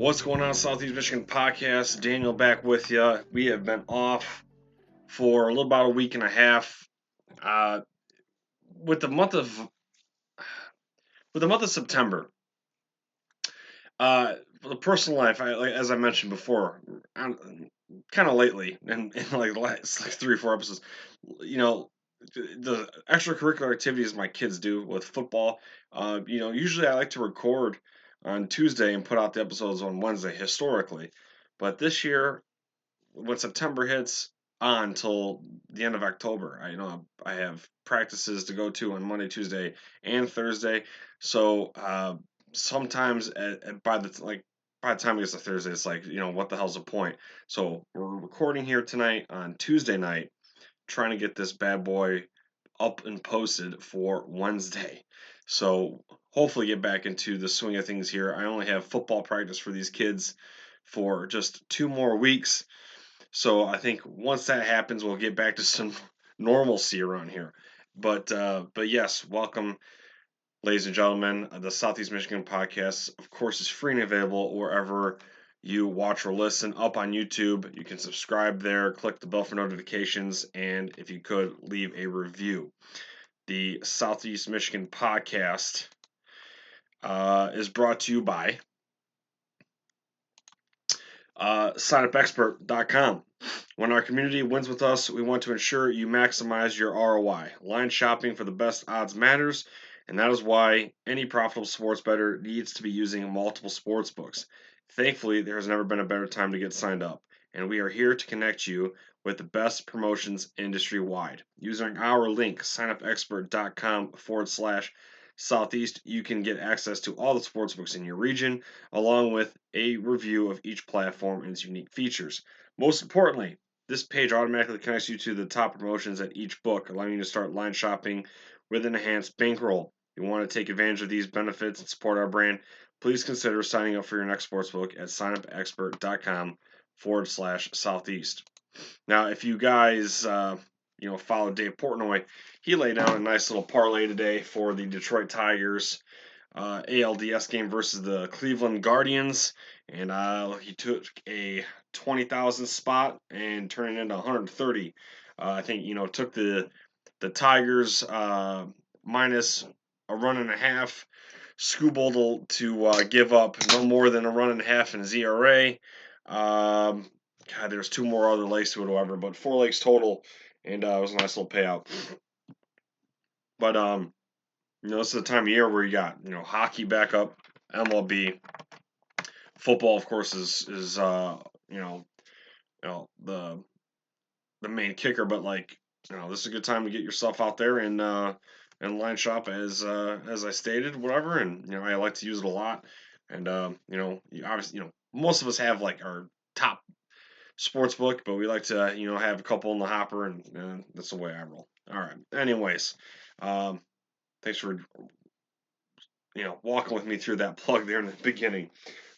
What's going on, Southeast Michigan Podcast? Daniel back with you. We have been off for a little about a week and a half. Uh, with the month of September, for the personal life, as I mentioned before, kind of lately, in like the last 3 or 4 episodes, you know, the extracurricular activities my kids do with football. Usually I like to record on Tuesday and put out the episodes on Wednesday historically, but this year when September hits on until the end of October. I have practices to go to on Monday, Tuesday, and Thursday. So sometimes by the time it gets to Thursday, it's like what the hell's the point? So we're recording here tonight on Tuesday night, trying to get this bad boy up and posted for Wednesday. So hopefully get back into the swing of things here. I only have football practice for these kids for just 2 more weeks. So I think once that happens, we'll get back to some normalcy around here. But yes, welcome, ladies and gentlemen. The Southeast Michigan podcast, of course, is free and available wherever you watch or listen. Up on YouTube, you can subscribe there, click the bell for notifications, and if you could, leave a review. The Southeast Michigan podcast is brought to you by SignUpExpert.com. When our community wins with us, we want to ensure you maximize your ROI. Line shopping for the best odds matters, and that is why any profitable sports bettor needs to be using multiple sports books. Thankfully, there has never been a better time to get signed up, and we are here to connect you with the best promotions industry-wide. Using our link, signupexpert.com/Southeast, you can get access to all the sportsbooks in your region, along with a review of each platform and its unique features. Most importantly, this page automatically connects you to the top promotions at each book, allowing you to start line shopping with an enhanced bankroll. If you want to take advantage of these benefits and support our brand, please consider signing up for your next sportsbook at signupexpert.com/Southeast. Now, if you guys follow Dave Portnoy, he laid down a nice little parlay today for the Detroit Tigers ALDS game versus the Cleveland Guardians, and he took a 20,000 spot and turned it into 130. I think took the Tigers minus a run and a half. Skubal to give up no more than a run and a half in his ERA. God, there's 2 more other legs to it, however, but 4 legs total, and it was a nice little payout. But this is the time of year where you got hockey back up, MLB, football, of course, is the main kicker. But this is a good time to get yourself out there and line shop as I stated, whatever. And I like to use it a lot. And obviously most of us have our top sports book, but we like to have a couple in the hopper, and that's the way I roll. All right. Anyways, thanks for walking with me through that plug there in the beginning.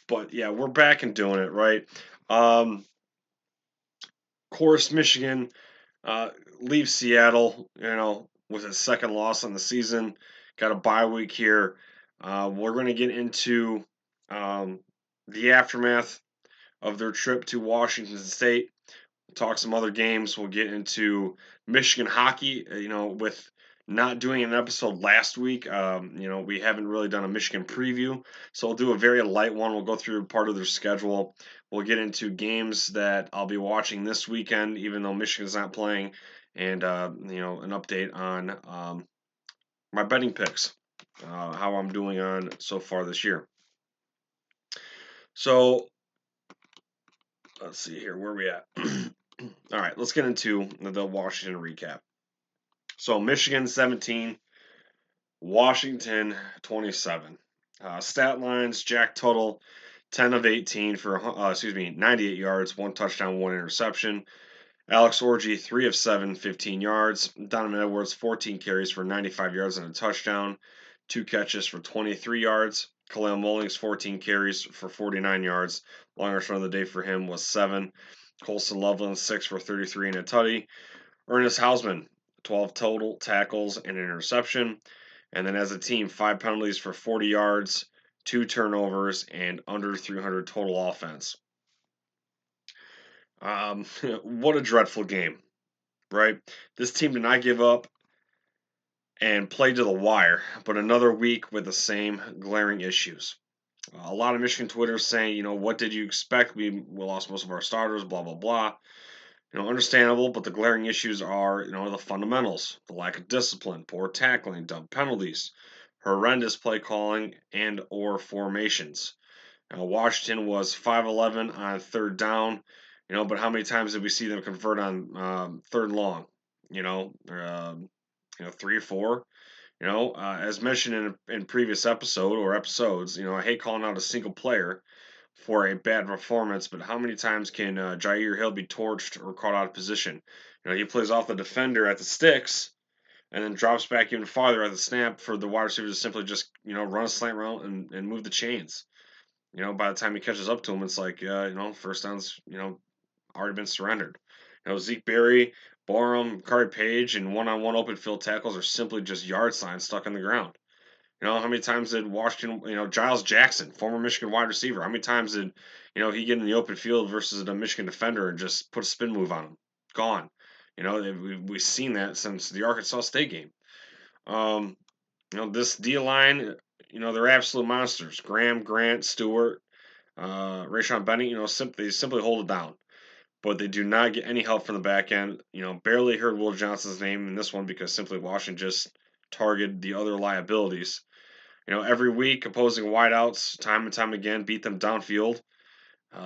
But yeah, we're back and doing it, right? Of course, Michigan leaves Seattle, with its second loss on the season. Got a bye week here. We're going to get into the aftermath of their trip to Washington State. We'll talk some other games. We'll get into Michigan hockey, with not doing an episode last week. We haven't really done a Michigan preview, so we'll do a very light one. We'll go through part of their schedule. We'll get into games that I'll be watching this weekend, even though Michigan's not playing, and an update on my betting picks, how I'm doing on so far this year. So let's see here, where are we at? All right, let's get into the Washington recap. So Michigan 17, Washington 27. Stat lines: Jack Tuttle 10 of 18 for 98 yards, 1 touchdown, 1 interception. Alex Orji 3 of 7, 15 yards. Donovan Edwards 14 carries for 95 yards and a touchdown, 2 catches for 23 yards. Khalil Mullings 14 carries for 49 yards. Longest run of the day for him was 7. Colson Loveland 6 for 33 and a tutty. Ernest Hausman 12 total tackles and an interception. And then as a team, 5 penalties for 40 yards, 2 turnovers, and under 300 total offense. What a dreadful game, right? This team did not give up and played to the wire, but another week with the same glaring issues. A lot of Michigan Twitter saying, what did you expect? We lost most of our starters, blah, blah, blah. Understandable, but the glaring issues are, the fundamentals, the lack of discipline, poor tackling, dumb penalties, horrendous play calling, and or formations. Washington was 5-11 on third down, but how many times did we see them convert on third and long? 3 or 4. As mentioned in previous episodes, I hate calling out a single player for a bad performance, but how many times can Jair Hill be torched or caught out of position? He plays off the defender at the sticks and then drops back even farther at the snap for the wide receiver to simply just, run a slant route and move the chains. By the time he catches up to him, it's like, first down's, already been surrendered. Zeke Berry, Borum, Curry Page, and one-on-one open field tackles are simply just yard signs stuck in the ground. How many times did Washington, Giles Jackson, former Michigan wide receiver, how many times did, he get in the open field versus a Michigan defender and just put a spin move on him? Gone. We've seen that since the Arkansas State game. This D line, they're absolute monsters. Graham, Grant, Stewart, Rayshon Benny, they simply hold it down. But they do not get any help from the back end. Barely heard Will Johnson's name in this one because simply Washington just targeted the other liabilities. Every week, opposing wideouts, time and time again, beat them downfield.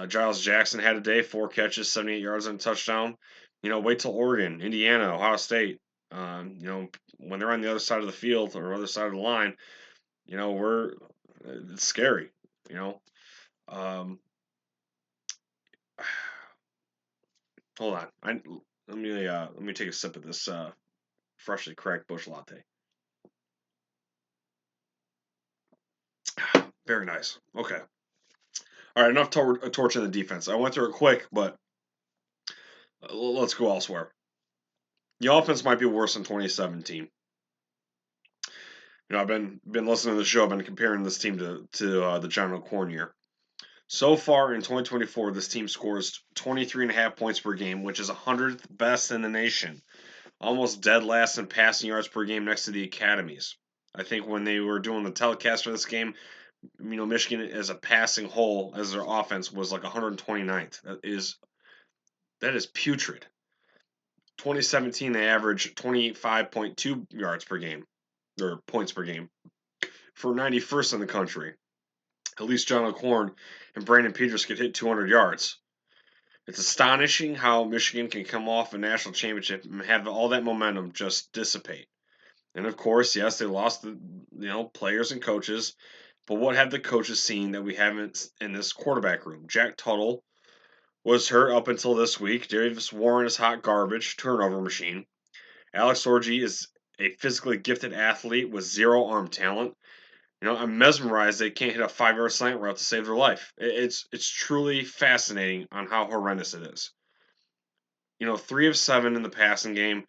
Giles Jackson had a day, 4 catches, 78 yards and a touchdown. Wait till Oregon, Indiana, Ohio State. When they're on the other side of the field or other side of the line, it's scary. Um, hold on, let me take a sip of this freshly cracked Busch Latte. Very nice. Okay. All right, enough torching the defense. I went through it quick, but let's go elsewhere. The offense might be worse than 2017. I've been listening to the show. I've been comparing this team to the John O'Korn year. So far in 2024, this team scores 23.5 points per game, which is 100th best in the nation. Almost dead last in passing yards per game next to the academies. I think when they were doing the telecast for this game, Michigan as a passing whole as their offense was like 129th. That is putrid. 2017, they averaged 25.2 yards per game, or points per game, for 91st in the country. At least John O'Korn and Brandon Peters could hit 200 yards. It's astonishing how Michigan can come off a national championship and have all that momentum just dissipate. And of course, yes, they lost the players and coaches, but what have the coaches seen that we haven't in this quarterback room? Jack Tuttle was hurt up until this week. Davis Warren is hot garbage, turnover machine. Alex Orji is a physically gifted athlete with zero arm talent. I'm mesmerized they can't hit a 5-yard slant route to save their life. It's truly fascinating on how horrendous it is. 3 of 7 in the passing game.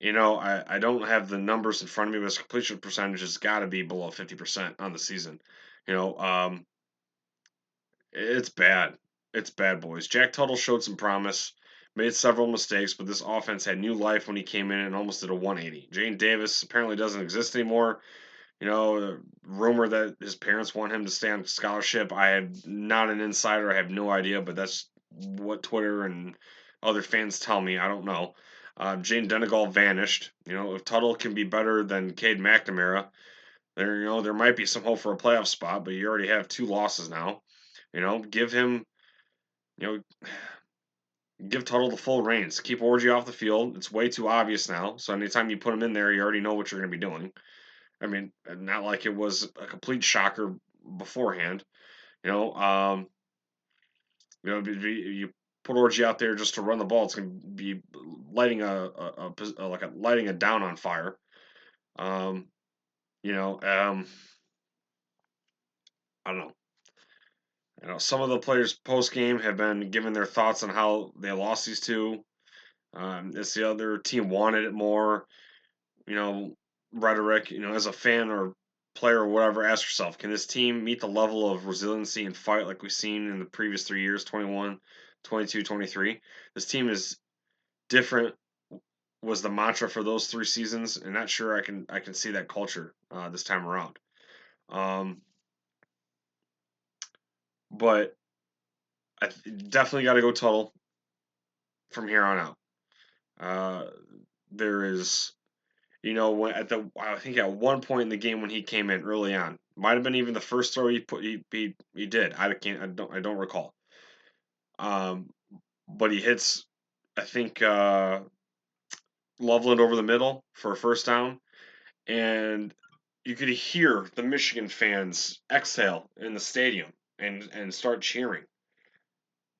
I don't have the numbers in front of me, but his completion percentage has got to be below 50% on the season. It's bad. It's bad, boys. Jack Tuttle showed some promise, made several mistakes, but this offense had new life when he came in and almost did a 180. Jane Davis apparently doesn't exist anymore. Rumor that his parents want him to stay on scholarship. I am not an insider. I have no idea, but that's what Twitter and other fans tell me. I don't know. Jane Denegal vanished. If Tuttle can be better than Cade McNamara, there might be some hope for a playoff spot, but you already have 2 losses now. Give him, you know, give Tuttle the full reins. Keep Orgy off the field. It's way too obvious now. So anytime you put him in there, you already know what you're going to be doing. I mean, not like it was a complete shocker beforehand. You put Orgy out there just to run the ball, it's going to be lighting lighting a down on fire. Um, I don't know. Some of the players post game have been giving their thoughts on how they lost these two. It's the other team wanted it more. Rhetoric. As a fan or player or whatever, ask yourself, can this team meet the level of resiliency and fight like we've seen in the previous 3 years, 21, 22, 23? This team is different was the mantra for those 3 seasons, and not sure I can see that culture this time around. Um, but definitely got to go Tuttle from here on out. There is, when I think at one point in the game when he came in early on, might have been even the first throw he did. I don't recall. Um, but he hits, I think Loveland over the middle for a first down, and you could hear the Michigan fans exhale in the stadium and start cheering.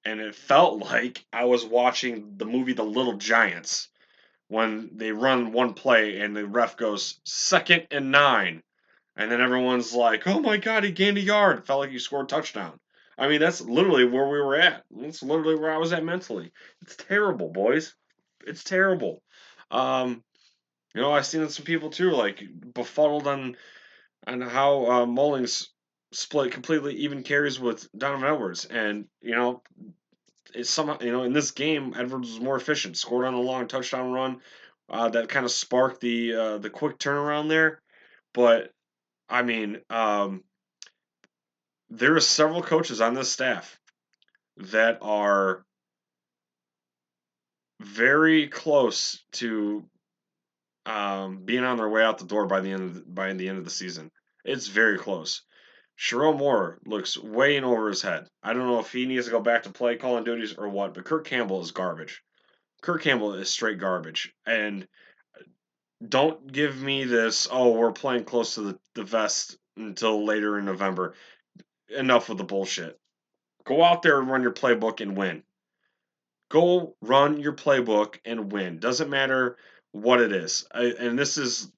And it felt like I was watching the movie The Little Giants when they run one play and the ref goes 2nd and 9, and then everyone's like, "Oh my God, he gained a yard!" It felt like he scored a touchdown. I mean, that's literally where we were at. That's literally where I was at mentally. It's terrible, boys. It's terrible. Um, I've seen some people too, like befuddled on how Mullings split completely even carries with Donovan Edwards, and it's somehow in this game Edwards was more efficient, scored on a long touchdown run that kind of sparked the quick turnaround there. But I mean, there are several coaches on this staff that are very close to being on their way out the door by the end of the season. It's very close. Sherrone Moore looks way in over his head. I don't know if he needs to go back to play calling duties or what, but Kirk Campbell is garbage. Kirk Campbell is straight garbage. And don't give me this, oh, we're playing close to the vest until later in November. Enough with the bullshit. Go out there and run your playbook and win. Go run your playbook and win. Doesn't matter what it is. And this is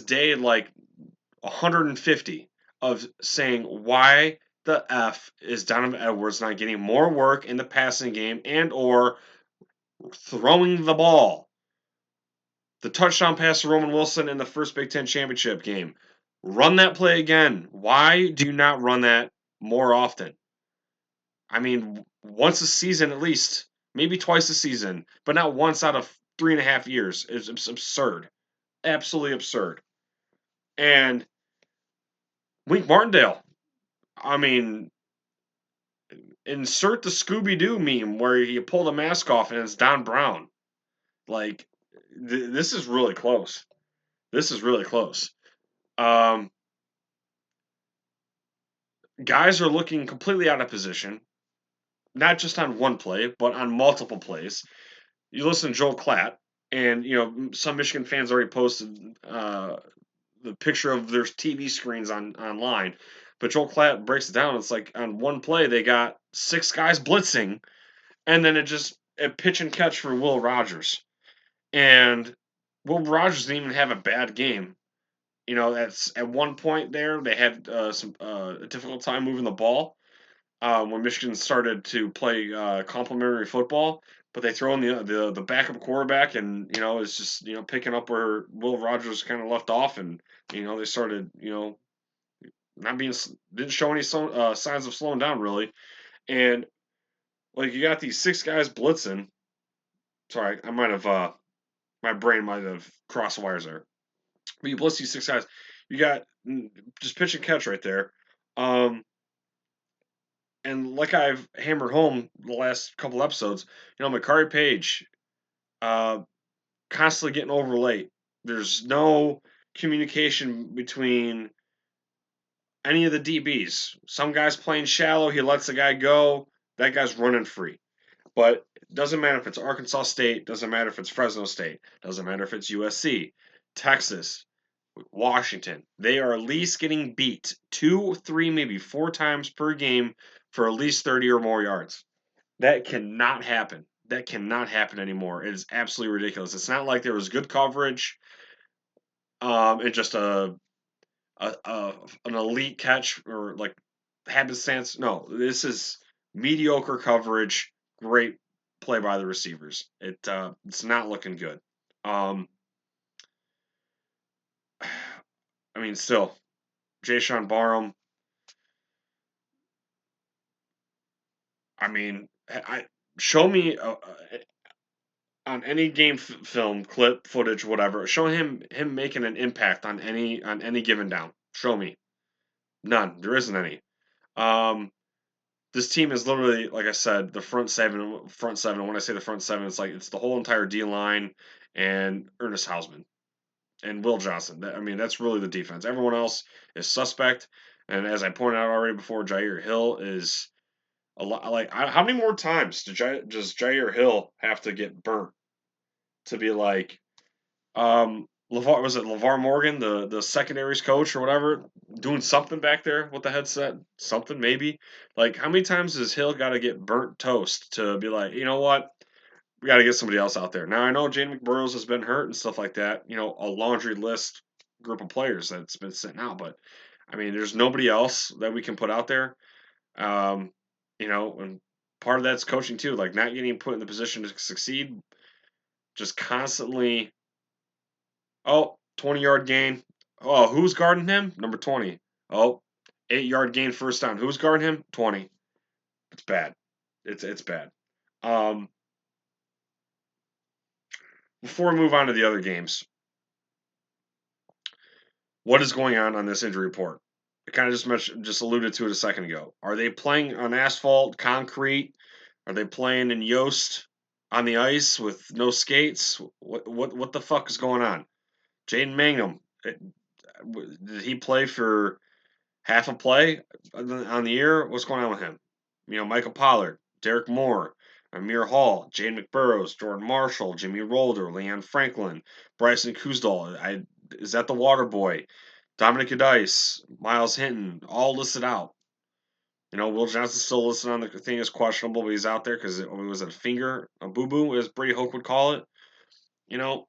day like 150 of saying why the F is Donovan Edwards not getting more work in the passing game and or throwing the ball. The touchdown pass to Roman Wilson in the first Big Ten championship game. Run that play again. Why do you not run that more often? I mean, once a season at least, maybe twice a season, but not once out of 3.5 years. It's absurd. Absolutely absurd. And Wink Martindale, I mean, insert the Scooby Doo meme where you pull the mask off and it's Don Brown. Like, this is really close. This is really close. Um, Guys are looking completely out of position, not just on one play, but on multiple plays. You listen to Joel Klatt, and some Michigan fans already posted the picture of their TV screens online. But Joel Klatt breaks it down. It's like on one play they got 6 guys blitzing, and then a pitch and catch for Will Rogers. And Will Rogers didn't even have a bad game. That's at one point there they had some a difficult time moving the ball when Michigan started to play complementary football. But they throw in the backup quarterback, and it's just picking up where Will Rogers kind of left off, and they started not being didn't show any signs of slowing down really, and like you got these 6 guys blitzing. Sorry, I might have my brain might have crossed wires there. But you blitz these 6 guys, you got just pitch and catch right there. And like I've hammered home the last couple episodes, Makari Page, uh, constantly getting over late. There's no communication between any of the DBs. Some guy's playing shallow. He lets the guy go. That guy's running free. But it doesn't matter if it's Arkansas State. Doesn't matter if it's Fresno State. Doesn't matter if it's USC, Texas, Washington. They are at least getting beat 2, 3, maybe 4 times per game for at least 30 or more yards. That cannot happen. That cannot happen anymore. It is absolutely ridiculous. It's not like there was good coverage, and just an elite catch or like happenstance. No, this is mediocre coverage. Great play by the receivers. It's not looking good. Um, I mean, still, Jayshon Barham. I mean, I show me on any game film clip footage whatever. Show him making an impact on any given down. Show me none. There isn't any. Um, this team is literally, like I said, the front seven. Front seven. And when I say the front seven, it's like it's the whole entire D line and Ernest Hausman and Will Johnson. I mean, that's really the defense. Everyone else is suspect. And as I pointed out already before, Jair Hill is a lot. Like, how many more times does Jair Hill have to get burnt to be like, LeVar was it LeVar Morgan, the secondaries coach or whatever, doing something back there with the headset, something maybe. Like, how many times does Hill got to get burnt toast to be like, you know what? We got to get somebody else out there. Now I know Jane McBurrows has been hurt and stuff like that. You know, a laundry list group of players that's been sitting out, but I mean, there's nobody else that we can put out there. Um, you know, and part of that's coaching too, like not getting put in the position to succeed, just constantly. Oh, 20-yard gain. Oh, who's guarding him? Number 20. Oh, 8-yard gain first down. Who's guarding him? 20. It's bad. It's bad. Um, before we move on to the other games, what is going on this injury report? I kind of just alluded to it a second ago. Are they playing on asphalt, concrete? Are they playing in Yost on the ice with no skates? What the fuck is going on? Jaden Mangum, did he play for half a play on the year? What's going on with him? You know, Michael Pollard, Derek Moore, Amir Hall, Jane McBurrows, Jordan Marshall, Jimmy Rolder, Leon Franklin, Bryson Kuzdal. Is that the Water Boy? Dominic Dice, Miles Hinton, all listed out. You know, Will Johnson's still listed on the thing as questionable, but he's out there because it was a finger, a boo boo, as Brady Hoke would call it. You know,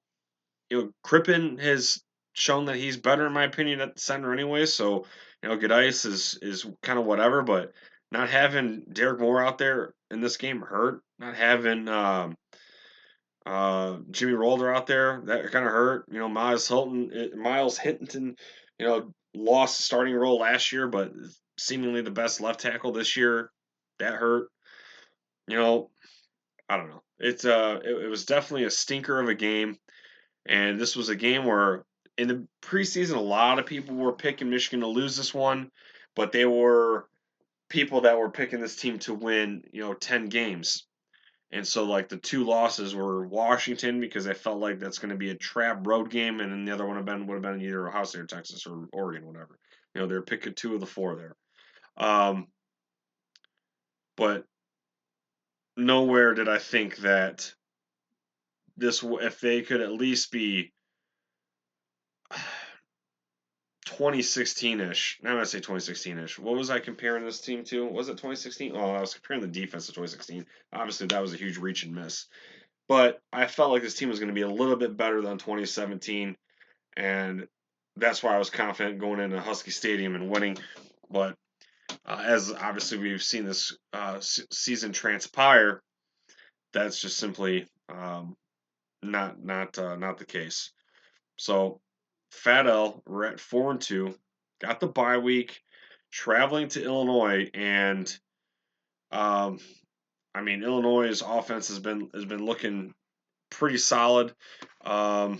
Crippen has shown that he's better in my opinion at the center anyway. So Gadice is kind of whatever, but not having Derek Moore out there in this game hurt. Not having Jimmy Rolder out there that kind of hurt. Miles Hinton, lost the starting role last year, but seemingly the best left tackle this year. That hurt. You know, I don't know. It was definitely a stinker of a game. And this was a game where in the preseason, a lot of people were picking Michigan to lose this one, but they were people that were picking this team to win, 10 games. And so, like, the two losses were Washington because they felt like that's going to be a trap road game, and then the other one would have been either Ohio State or Texas or Oregon, whatever. They're picking two of the four there. But nowhere did I think that if they could at least be 2016-ish. Now I say 2016-ish. What was I comparing this team to? Was it 2016? Oh, I was comparing the defense to 2016. Obviously, that was a huge reach and miss. But I felt like this team was going to be a little bit better than 2017, and that's why I was confident going into Husky Stadium and winning. But as obviously we've seen this season transpire, that's just simply not the case. So Fat L, we're at 4-2, got the bye week, traveling to Illinois, and um, I mean Illinois' offense has been looking pretty solid. Um,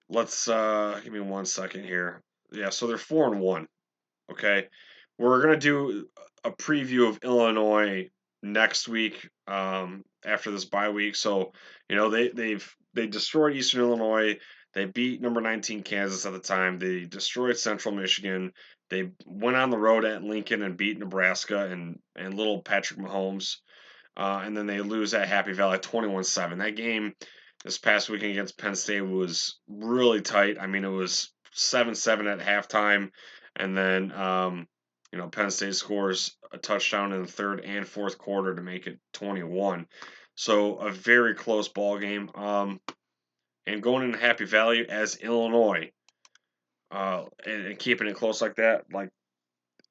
let's give me 1 second here. Yeah, so they're 4-1. Okay, we're gonna do a preview of Illinois next week after this bye week. So they destroyed Eastern Illinois. They beat number 19 Kansas at the time. They destroyed Central Michigan. They went on the road at Lincoln and beat Nebraska and little Patrick Mahomes. And then they lose at Happy Valley 21-7. That game this past weekend against Penn State was really tight. I mean, it was 7-7 at halftime, and then Penn State scores a touchdown in the third and fourth quarter to make it 21. So a very close ball game. And going into Happy Valley as Illinois, and keeping it close like that, like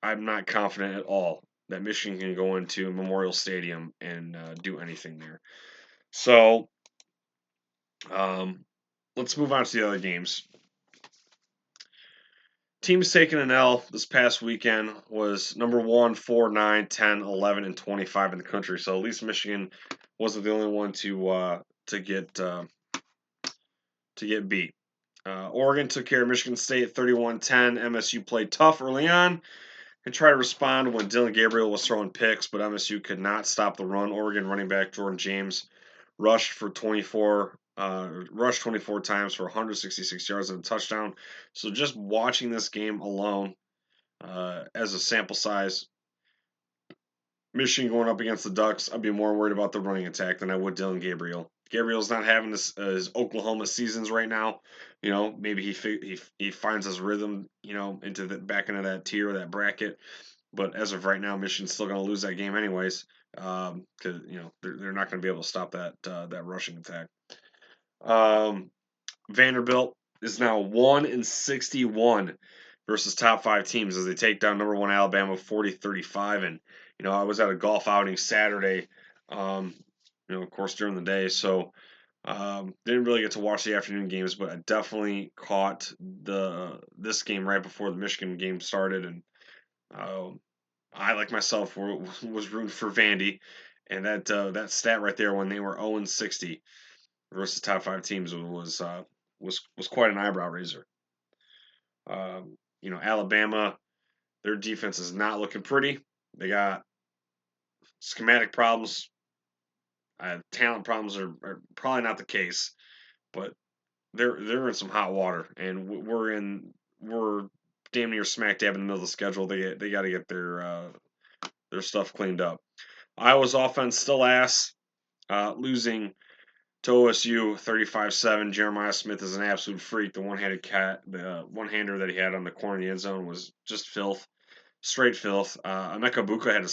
I'm not confident at all that Michigan can go into Memorial Stadium and do anything there. So let's move on to the other games. teams taking an L this past weekend was number 1, 4, 9, 10, 11, and 25 in the country. So at least Michigan wasn't the only one to get beat. Oregon took care of Michigan State 31-10. MSU played tough early on and tried to respond when Dylan Gabriel was throwing picks, but MSU could not stop the run. Oregon running back Jordan James rushed 24 times for 166 yards and a touchdown. So just watching this game alone, as a sample size, Michigan going up against the Ducks, I'd be more worried about the running attack than I would Dylan Gabriel. Gabriel's not having his Oklahoma seasons right now. Maybe he finds his rhythm, into the back into that tier, that bracket. But as of right now, Michigan's still going to lose that game anyways, because they're not going to be able to stop that rushing attack. Vanderbilt is now 1-61 versus top 5 teams as they take down number 1 Alabama 40-35. And I was at a golf outing Saturday, of course during the day, so didn't really get to watch the afternoon games, but I definitely caught this game right before the Michigan game started, and I, like myself, was rooting for Vandy, and that stat right there when they were 0-60 versus top 5 teams was quite an eyebrow raiser. Alabama, their defense is not looking pretty. They got schematic problems. Talent problems are probably not the case, but they're in some hot water, and we're damn near smack dab in the middle of the schedule. They got to get their stuff cleaned up. Iowa's offense still ass, losing to OSU 35-7. Jeremiah Smith is an absolute freak. The one-handed cat, the one-hander that he had on the corner of the end zone was just filth, straight filth. Emeka Buka had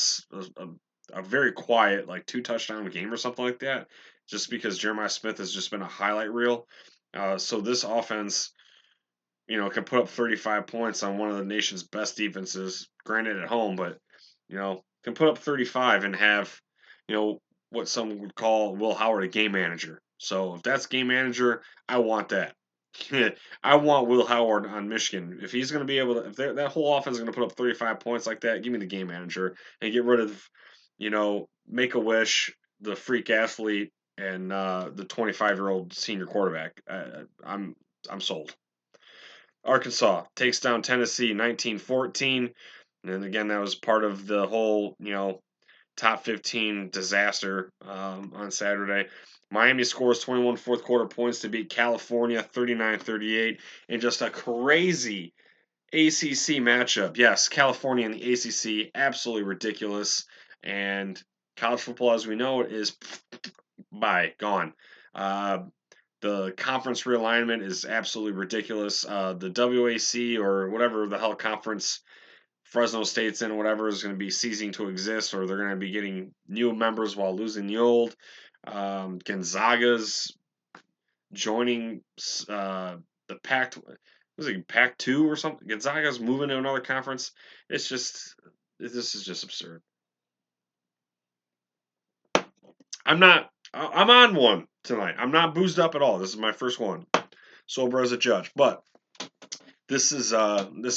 a very quiet, like 2-touchdown game or something like that, just because Jeremiah Smith has just been a highlight reel. So this offense, can put up 35 points on one of the nation's best defenses, granted at home, but can put up 35 and have, what some would call Will Howard a game manager. So if that's game manager, I want that. I want Will Howard on Michigan. If he's going to be able to, if that whole offense is going to put up 35 points like that, give me the game manager and get rid of, Make a Wish, the freak athlete, and the 25-year-old senior quarterback. I'm sold. Arkansas takes down Tennessee 19-14. And again, that was part of the whole, top 15 disaster on Saturday. Miami scores 21 fourth quarter points to beat California 39-38 in just a crazy ACC matchup. Yes, California and the ACC, absolutely ridiculous. And college football, as we know it, is gone. The conference realignment is absolutely ridiculous. The WAC or whatever the hell conference Fresno State's in, whatever, is going to be ceasing to exist, or they're going to be getting new members while losing the old. Gonzaga's joining the Pac. Was it Pac-2 or something? Gonzaga's moving to another conference. This is just absurd. I'm on one tonight. I'm not boozed up at all. This is my first one. Sober as a judge. But this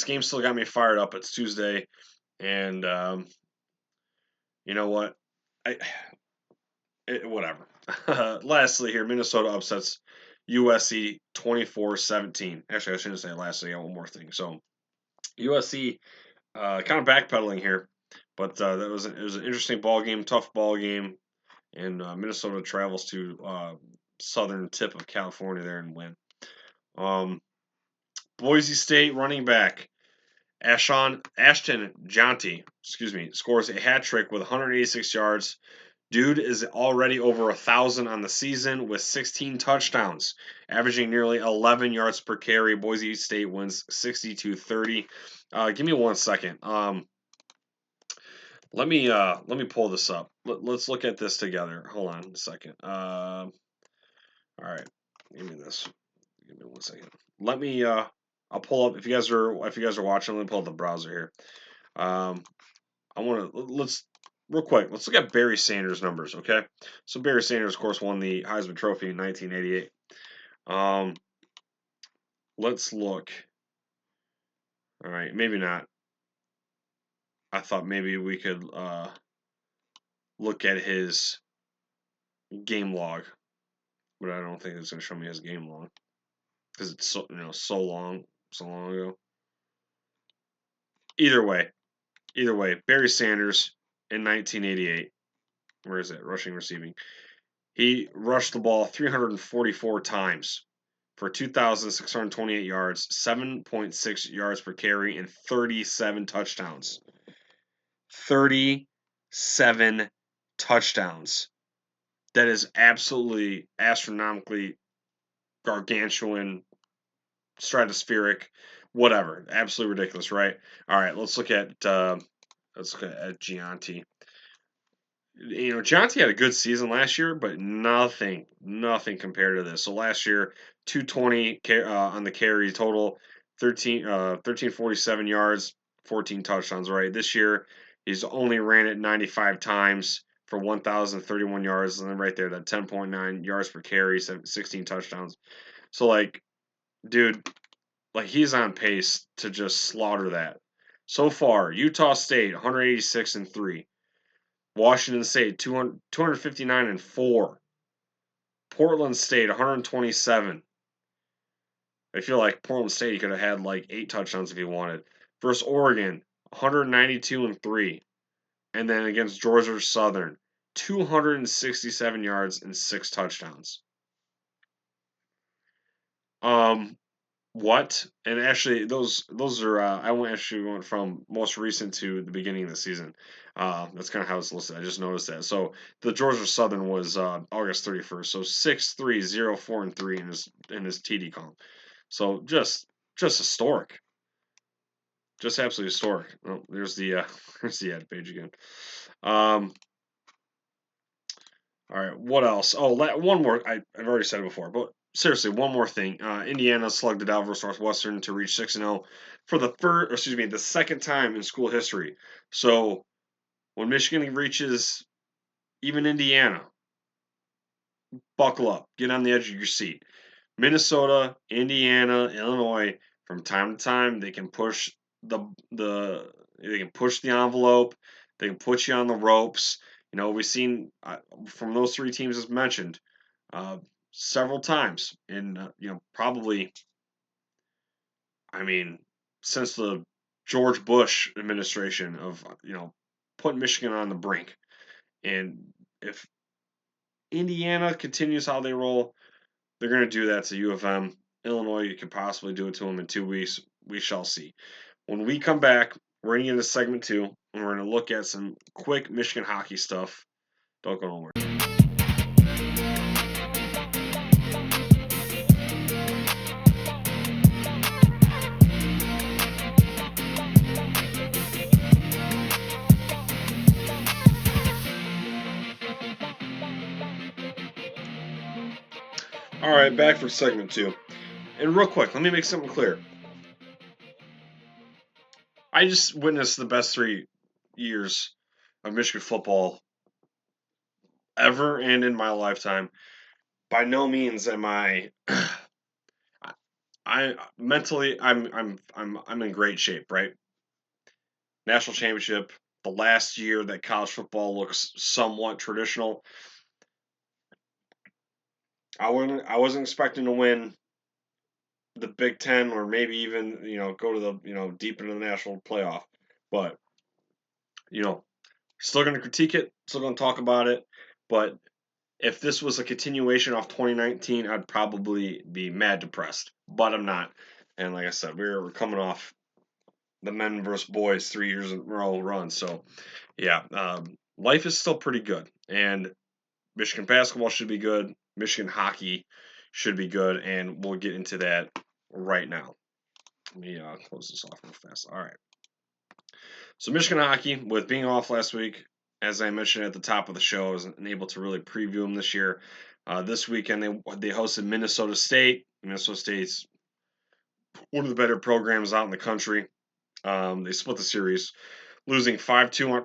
game still got me fired up. It's Tuesday, and you know what? Whatever. Lastly, here, Minnesota upsets USC 24-17. Actually, I shouldn't say lastly. I got one more thing. So USC kind of backpedaling here, but it was an interesting ball game, tough ball game, and Minnesota travels to southern tip of California there and win. Boise State running back Ashton Jeanty, scores a hat trick with 186 yards. Dude is already over 1,000 on the season with 16 touchdowns, averaging nearly 11 yards per carry. Boise State wins 62-30. Give me 1 second. Let me pull this up. Let's look at this together. Hold on a second. All right, give me this. Give me 1 second. Let me. I'll pull up if you guys are watching. Let me pull up the browser here. I want to let's real quick. Let's look at Barry Sanders' numbers. Okay, so Barry Sanders, of course, won the Heisman Trophy in 1988. Let's look. All right, maybe not. I thought maybe we could look at his game log, but I don't think it's going to show me his game log because it's so long, so long ago. Either way, Barry Sanders in 1988. Where is it? Rushing, receiving. He rushed the ball 344 times for 2,628 yards, 7.6 yards per carry, and 37 touchdowns. 37 touchdowns. That is absolutely astronomically gargantuan, stratospheric, whatever. Absolutely ridiculous, right? All right, let's look at Gianti. Gianti had a good season last year, but nothing compared to this. So last year, 220 on the carry total, 1347 yards, 14 touchdowns. Right, this year he's only ran it 95 times for 1,031 yards, and then right there, that 10.9 yards per carry, 16 touchdowns. So like, dude, like he's on pace to just slaughter that. So far, Utah State 186-3. Washington State 259-4. Portland State 127. I feel like Portland State he could have had like 8 touchdowns if he wanted. Versus Oregon 192-3. And then against Georgia Southern 267 yards and 6 touchdowns. What? And actually, those are I went from most recent to the beginning of the season. That's kind of how it's listed. I just noticed that. So the Georgia Southern was August 31st. So 6-3-0-4-3 in his TD column. So just historic, just absolutely historic. Oh, there's the there's the ad page again. All right, what else? Oh, one more. I've already said it before, but seriously, one more thing. Indiana slugged it out versus Northwestern to reach 6-0 for the second time in school history. So when Michigan reaches even Indiana, buckle up, get on the edge of your seat. Minnesota, Indiana, Illinois, from time to time, they can push the they can push the envelope. They can put you on the ropes. We've seen from those 3 teams as mentioned uh, several times in probably, I mean, since the George Bush administration of putting Michigan on the brink. And if Indiana continues how they roll, they're going to do that to U of M. Illinois, you could possibly do it to them in 2 weeks. We shall see. When we come back, we're going to get into segment 2, and we're going to look at some quick Michigan hockey stuff. Don't go nowhere. All right, back for segment 2. And real quick, let me make something clear. I just witnessed the best 3 years of Michigan football ever and in my lifetime. By no means am I mentally I'm in great shape, right? National championship, the last year that college football looks somewhat traditional. I wasn't expecting to win the Big Ten or maybe even go to the deep into the national playoff, but still going to critique it, still going to talk about it, but if this was a continuation off 2019, I'd probably be mad depressed, but I'm not. And like I said, we're coming off the men versus boys 3 years in a row run, so yeah, life is still pretty good, and Michigan basketball should be good. Michigan hockey should be good, and we'll get into that right now. Let me close this off real fast. All right. So Michigan hockey, with being off last week, as I mentioned at the top of the show, I was unable to really preview them this year. This weekend they hosted Minnesota State. Minnesota State's one of the better programs out in the country. They split the series, losing 5-2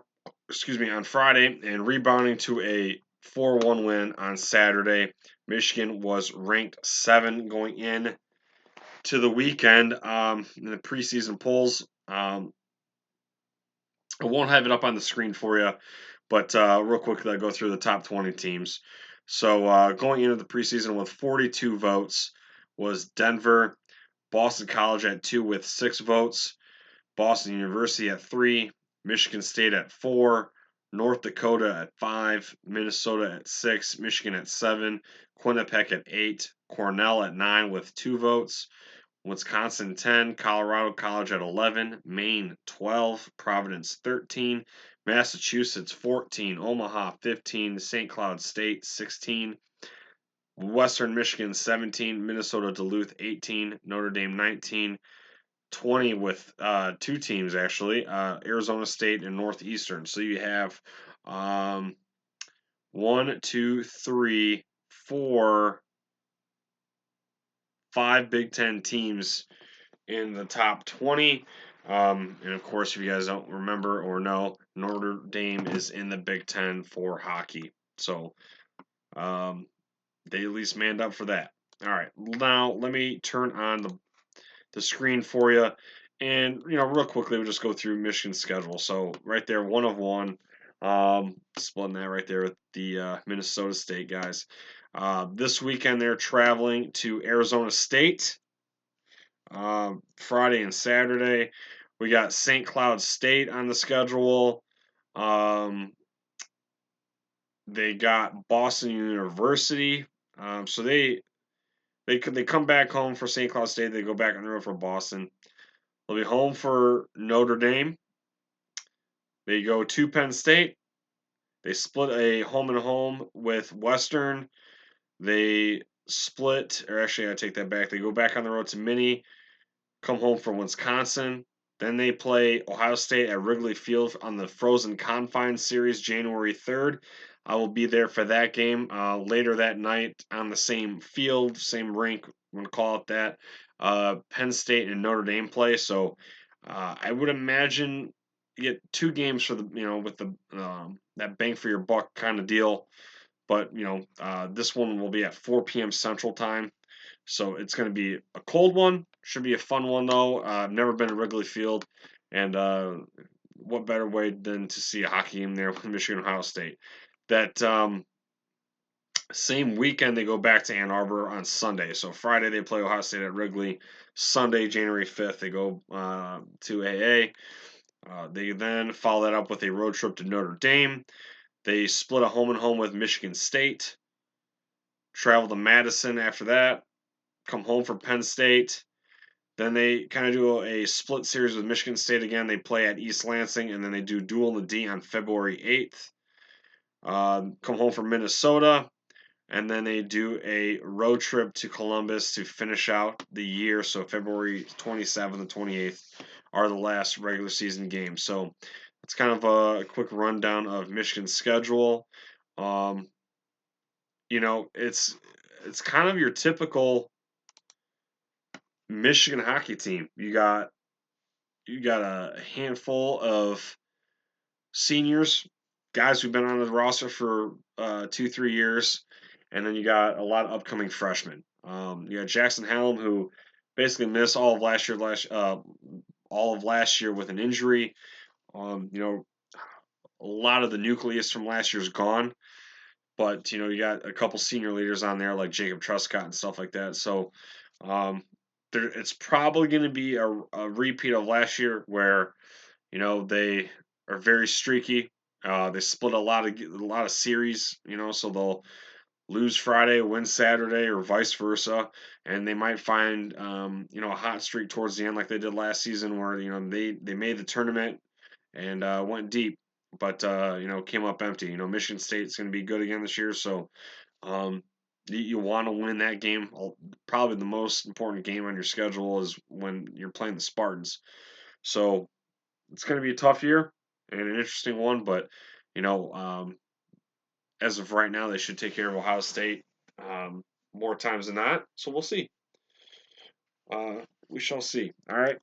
on Friday and rebounding to a 4-1 win on Saturday. Michigan was ranked 7 going in. to the weekend in the preseason polls. I won't have it up on the screen for you, but real quickly, I'll go through the top 20 teams. So going into the preseason with 42 votes was Denver, Boston College at 2 with 6 votes, Boston University at 3, Michigan State at 4, North Dakota at 5, Minnesota at 6, Michigan at 7, Quinnipiac at 8, Cornell at 9 with 2 votes, Wisconsin 10, Colorado College at 11, Maine 12, Providence 13, Massachusetts 14, Omaha 15, St. Cloud State 16, Western Michigan 17, Minnesota Duluth 18, Notre Dame 19, 20 with two teams actually, Arizona State and Northeastern. So you have um, 1, 2, 3, 4, 5 Big Ten teams in the top 20. And of course, if you guys don't remember or know, Notre Dame is in the Big Ten for hockey. So they at least manned up for that. All right, now let me turn on the screen for you. And, real quickly, we'll just go through Michigan's schedule. So right there, 1 of 1. Splitting that right there with the Minnesota State guys. This weekend, they're traveling to Arizona State. Friday and Saturday. We got St. Cloud State on the schedule. Um, they got Boston University. So they come back home for St. Cloud State. They go back on the road for Boston. They'll be home for Notre Dame. They go to Penn State. They split a home and home with Western. They split, or actually, I take that back. They go back on the road to Minnie, come home for Wisconsin. Then they play Ohio State at Wrigley Field on the Frozen Confines Series January 3rd. I will be there for that game later that night on the same field, same rink, I'm going to call it that. Penn State and Notre Dame play. So I would imagine you get 2 games for with the that bang for your buck kind of deal. But, this one will be at 4 p.m. Central Time. So it's going to be a cold one. Should be a fun one, though. I've never been to Wrigley Field. And what better way than to see a hockey game there with Michigan Ohio State? That same weekend, they go back to Ann Arbor on Sunday. So Friday, they play Ohio State at Wrigley. Sunday, January 5th, they go to AA. They then follow that up with a road trip to Notre Dame. They split a home and home with Michigan State. Travel to Madison after that. Come home for Penn State. Then they kind of do a split series with Michigan State again. They play at East Lansing, and then they do Duel in the D on February 8th. Come home from Minnesota, and then they do a road trip to Columbus to finish out the year. So February 27th and 28th are the last regular season games. So that's kind of a quick rundown of Michigan's schedule. It's kind of your typical Michigan hockey team. You got a handful of seniors, guys who've been on the roster for 2-3 years, and then you got a lot of upcoming freshmen. You got Jackson Hallam, who basically missed all of last year with an injury. A lot of the nucleus from last year's gone, but you got a couple senior leaders on there like Jacob Truscott and stuff like that. So it's probably going to be a repeat of last year where they are very streaky. They split a lot of series, so they'll lose Friday, win Saturday, or vice versa, and they might find a hot streak towards the end like they did last season, where they made the tournament and went deep, but came up empty. Michigan State's going to be good again this year, so you want to win that game. Probably the most important game on your schedule is when you're playing the Spartans. So it's going to be a tough year and an interesting one, but you know, um, as of right now, they should take care of Ohio State more times than not. So we'll see. We shall see. All right.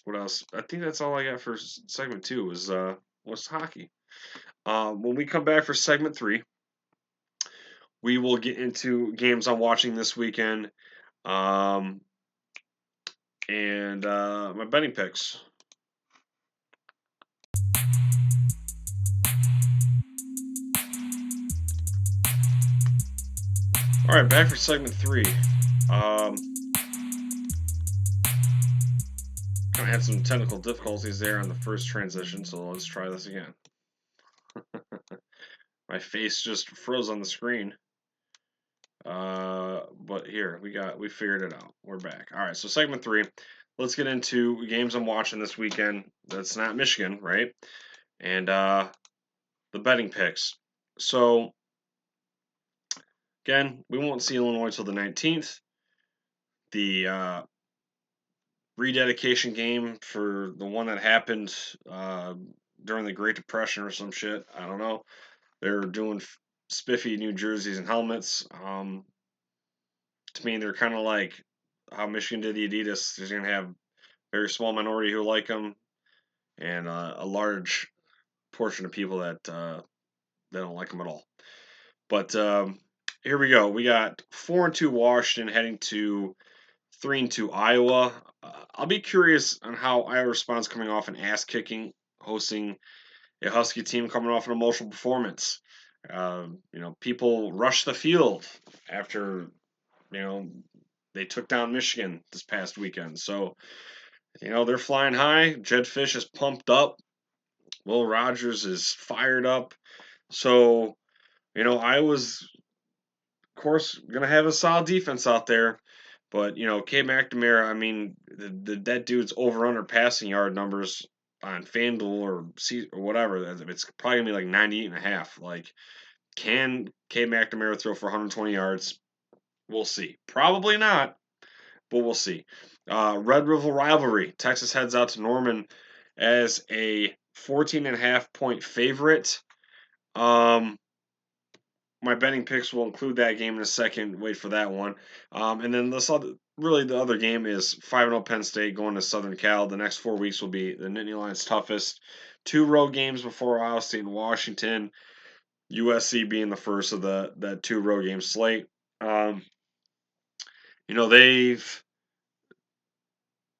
What else? I think that's all I got for segment 2. Was what's hockey? When we come back for segment 3, we will get into games I'm watching this weekend. And my betting picks. All right, back for segment 3. Kind of had some technical difficulties there on the first transition, so let's try this again. My face just froze on the screen. But here we figured it out. We're back. All right, so segment 3. Let's get into games I'm watching this weekend. That's not Michigan, right? And the betting picks. So again, we won't see Illinois till the 19th. The rededication game for the one that happened during the Great Depression or some shit. I don't know. They're doing spiffy new jerseys and helmets. To me, they're kind of like how Michigan did the Adidas. They're going to have a very small minority who like them, and a large portion of people that they don't like them at all. But here we go. We got 4-2 Washington heading to 3-2 Iowa. I'll be curious on how Iowa responds coming off an ass kicking, hosting a Husky team coming off an emotional performance. People rushed the field after they took down Michigan this past weekend. So they're flying high. Jedd Fisch is pumped up. Will Rogers is fired up. So Iowa's of course gonna have a solid defense out there. But Cade McNamara, I mean, that dude's over under passing yard numbers on FanDuel or whatever. It's probably gonna be like 98.5. Like, can Cade McNamara throw for 120 yards? We'll see. Probably not, but we'll see. Red River rivalry. Texas heads out to Norman as a 14.5 point favorite. My betting picks will include that game in a second. Wait for that one. And then the other game is 5-0 Penn State going to Southern Cal. The next 4 weeks will be the Nittany Lions' toughest. 2 road games before Ohio State and Washington. USC being the first of that 2 road game slate.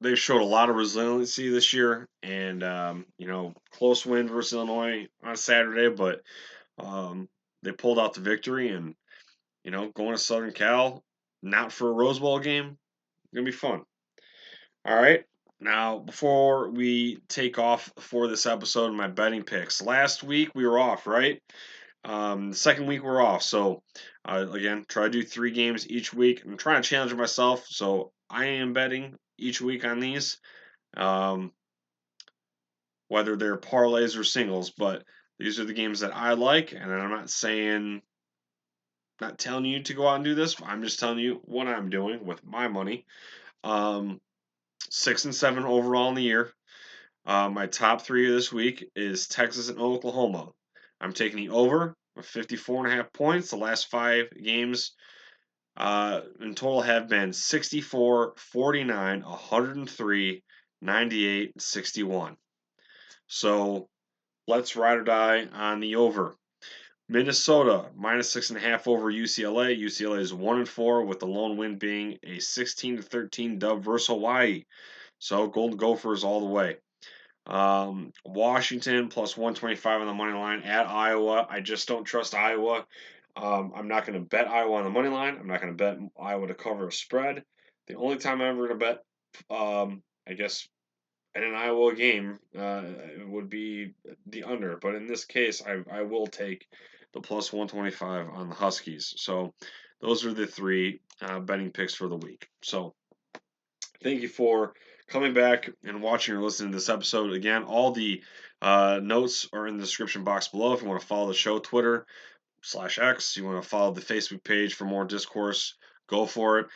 They've showed a lot of resiliency this year, and close win versus Illinois on Saturday, but they pulled out the victory, and going to Southern Cal, not for a Rose Bowl game, gonna be fun. All right. Now, before we take off for this episode, my betting picks. Last week we were off, right? The second week we're off. So, again, try to do 3 games each week. I'm trying to challenge myself, so I am betting each week on these, whether they're parlays or singles. But these are the games that I like, and I'm not telling you to go out and do this. I'm just telling you what I'm doing with my money. 6 and 7 overall in the year. My top 3 this week is Texas and Oklahoma. I'm taking the over of 54.5 points. The last 5 games in total have been 64, 49, 103, 98, 61. So let's ride or die on the over. Minnesota -6.5 over UCLA. UCLA is 1-4 with the lone win being a 16-13 dub versus Hawaii. So Golden Gophers all the way. Washington +125 on the money line at Iowa. I just don't trust Iowa. I'm not going to bet Iowa on the money line. I'm not going to bet Iowa to cover a spread. The only time I'm ever going to bet, I guess, in an Iowa game would be the under. But in this case, I will take the +125 on the Huskies. So those are the 3 betting picks for the week. So thank you for coming back and watching or listening to this episode. Again, all the notes are in the description box below if you want to follow the show, Twitter/X. You want to follow the Facebook page for more discourse, go for it.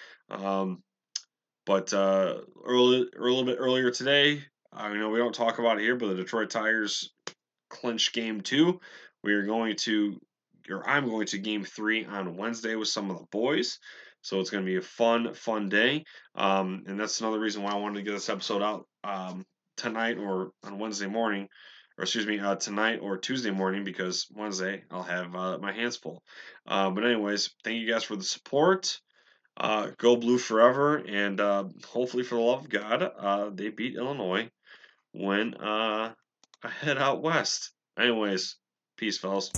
But a little bit earlier today, we don't talk about it here, but the Detroit Tigers clinched Game 2. I'm going to Game 3 on Wednesday with some of the boys. So it's going to be a fun day. And that's another reason why I wanted to get this episode out tonight or on Wednesday morning, or excuse me, tonight or Tuesday morning, because Wednesday I'll have my hands full. But anyways, thank you guys for the support. Go Blue forever, and hopefully, for the love of God, they beat Illinois when I head out west. Anyways, peace, fellas.